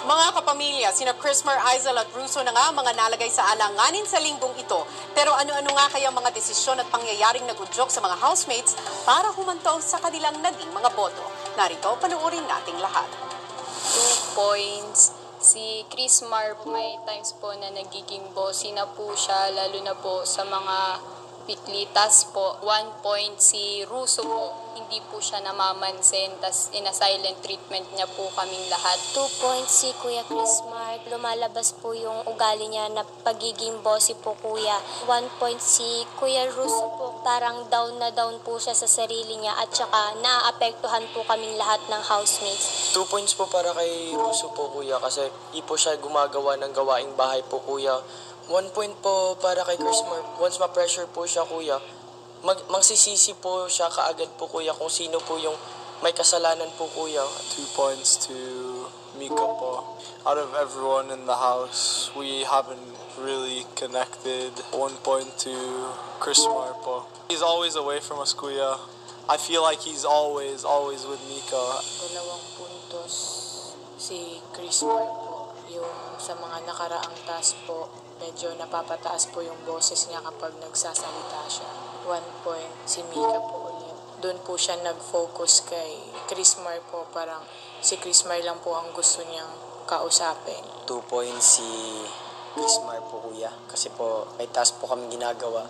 Mga kapamilya, sina Chrismer, Aizel at Russo na nga mga nalagay sa alanganin sa linggong ito. Pero ano-ano nga kaya mga desisyon at pangyayaring nagudyok sa mga housemates para humanto sa kanilang naging mga boto? Narito, panuorin nating lahat. 2 points. Si Chrismer, may times po na nagiging bossy na po siya, lalo na po sa mga weekly task po. 1 point si Russo po, hindi po siya namamansin, tas in a silent treatment niya po kaming lahat. 2 points si Kuya Chrismer, lumalabas po yung ugali niya na pagiging bossy po kuya. 1 point si Kuya Russo po, parang down na down po siya sa sarili niya at saka naaapektuhan po kaming lahat ng housemates. 2 points po para kay Russo po kuya kasi di po siya gumagawa ng gawaing bahay po kuya. 1 point po para kay Chrismer. Once ma-pressure po siya kuya, magsisisi po siya kaagad po kuya kung sino po yung may kasalanan po kuya. 2 points to Mika po. Out of everyone in the house, we haven't really connected. 1 point to Chrismar po. He's always away from us kuya. I feel like he's always with Mika. 2 puntos si Chrismar po. Yung sa mga nakaraang task po, medyo napapataas po yung boses niya kapag nagsasalita siya. 1 point si Mika po ulit. Doon po siya nag-focus kay Chrismar po. Parang si Chrismar lang po ang gusto niyang kausapin. 2 points si Chrismar po kuya kasi po may task po kami ginagawa.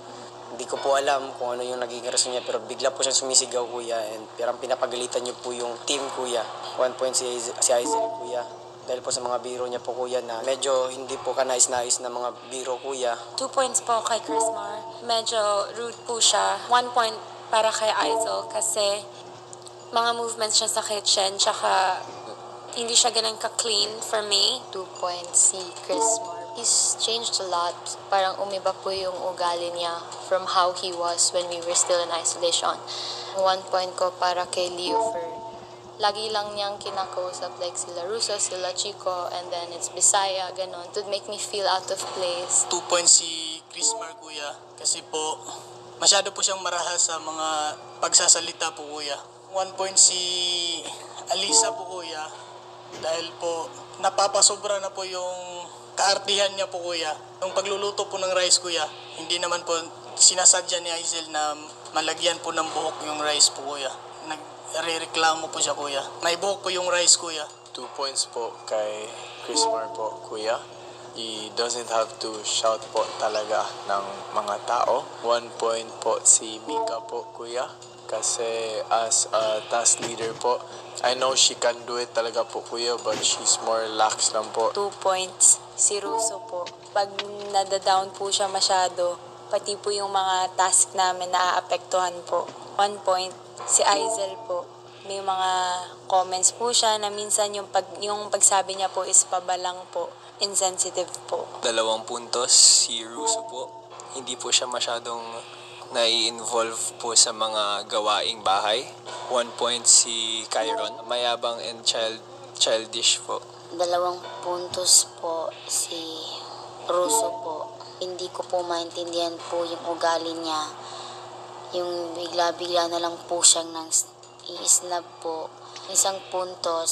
Hindi ko po alam kung ano yung naging rason niya pero bigla po siyang sumisigaw kuya and parang pinapagalitan niyo po yung team kuya. 1 point si Aizel kuya. Dahil po sa mga biro niya po kuya na medyo hindi po kanais-nais na mga biro kuya. 2 points po kay Chrismar. Medyo rude po siya. 1 point para kay Aizel kasi mga movements siya sa kitchen tsaka hindi siya ganun ka-clean for me. 2 points si Chrismer. He's changed a lot. Parang umiba po yung ugali niya from how he was when we were still in isolation. 1 point ko para kay Leofer. Lagi lang niyang kinakausap like sila Russo, sila Chico, and then it's Bisaya, ganun. To make me feel out of place. 2 points si Chrismar kuya kasi po masyado po siyang marahas sa mga pagsasalita po kuya. 1 point si Alisa po kuya dahil po napapasobra na po yung kaartihan niya po kuya. Yung pagluluto po ng rice kuya, hindi naman po sinasadya ni Aizel na malagyan po ng buhok yung rice po kuya. Nagrereklamo po siya kuya. May buhok po yung rice kuya. 2 points po kay Chrismar po kuya. He doesn't have to shout po talaga ng mga tao. 1 point po si Mika po kuya. Kasi as a task leader po, I know she can do it talaga po kuya but she's more lax lang po. 2 points si Russo po. Pag nadadown po siya masyado, pati po yung mga task namin naaapektuhan po. 1 point si Aizel po. May mga comments po siya na minsan yung pagsabi niya po is pabalang po. Insensitive po. 2 puntos si Russo po. Hindi po siya masyadong nai-involve po sa mga gawaing bahay. 1 point si Kyron. Mayabang and childish po. 2 puntos po si Russo po. Hindi ko po maintindihan po yung ugali niya. Yung bigla-bigla na lang po siyang nang i-snap po. 1 puntos,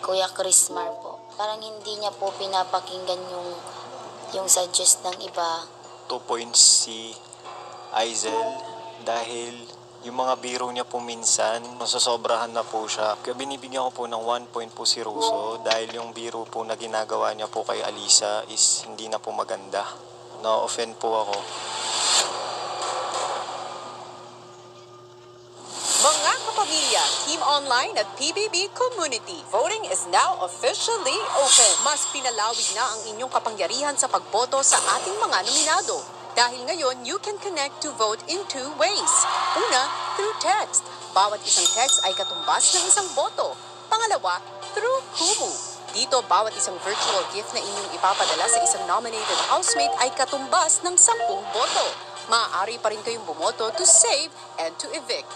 Kuya Chrismar po. Parang hindi niya po pinapakinggan yung suggest ng iba. 2 points si Aizel dahil yung mga biro niya po minsan, masasobrahan na po siya. Kaya binibigyan ko po ng 1 point po si Russo dahil yung biro po na ginagawa niya po kay Alisa is hindi na po maganda. Na-offend po ako. Mga kapamilya, Team Online at PBB Community, voting is now officially open. Mas pinalawig na ang inyong kapangyarihan sa pagboto sa ating mga nominado. Dahil ngayon, you can connect to vote in 2 ways. Una, through text. Bawat isang text ay katumbas ng isang boto. Pangalawa, through Kumu. Dito, bawat isang virtual gift na inyong ipapadala sa isang nominated housemate ay katumbas ng 10 boto. Maaari pa rin kayong bumoto to save and to evict.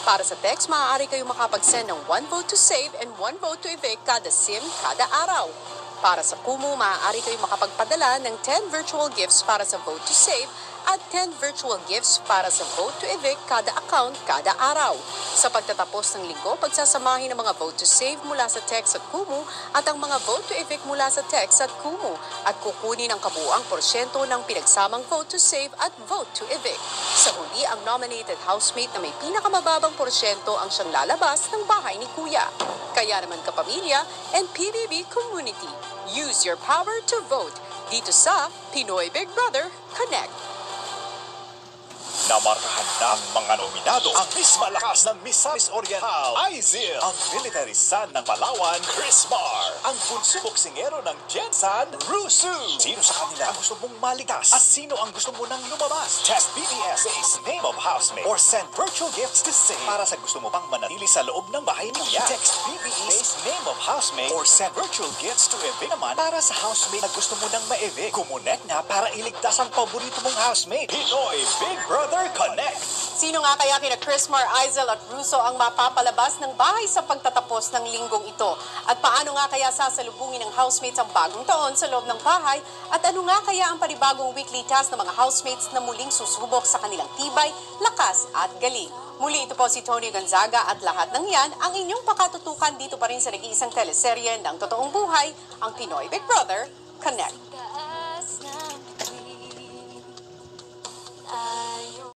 Para sa text, maaari kayong makapag-send ng 1 vote to save and 1 vote to evict kada SIM kada araw. Para sa Kumu, maaari kayong makapagpadala ng 10 virtual gifts para sa vote to save at 10 virtual gifts para sa Vote to Evict kada account kada araw. Sa pagtatapos ng linggo, pagsasamahin ang mga Vote to Save mula sa Text at Kumu at ang mga Vote to Evict mula sa Text at Kumu at kukunin ang kabuuang porsyento ng pinagsamang Vote to Save at Vote to Evict. Sa huli, ang nominated housemate na may pinakamababang porsyento ang siyang lalabas ng bahay ni Kuya. Kaya naman kapamilya and PBB community, use your power to vote dito sa Pinoy Big Brother Connect. Namarkahan ng mga nominado ang Miss Malakas ng Miss Oriental, Aizil. Ang military son ng Palawan, Chris Mar. Ang bunso boksingero ng Jensan, Rusu. Sino sa kanila ang gusto mong maligtas? At sino ang gusto mo nang lumabas? Test BBS Base Name of Housemate or send virtual gifts to save. Para sa gusto mo pang manatili sa loob ng bahay niya. Text BBS Base Name of Housemate or send virtual gifts to evict naman para sa housemate na gusto mo nang ma-evict. Kumonek na para iligtas ang paborito mong housemate. Pinoy Big Brother Connect. Sino nga kaya kina Chrismar, Aizil at Russo ang mapapalabas ng bahay sa pagtatapos ng linggong ito? At paano nga kaya sasalubungin ng housemates ang bagong taon sa loob ng bahay? At ano nga kaya ang panibagong weekly task ng mga housemates na muling susubok sa kanilang tibay, lakas at galing? Muli ito po si Tony Gonzaga at lahat ng yan ang inyong pakatutukan dito pa rin sa nag-iisang teleserye ng totoong buhay, ang Pinoy Big Brother Connect.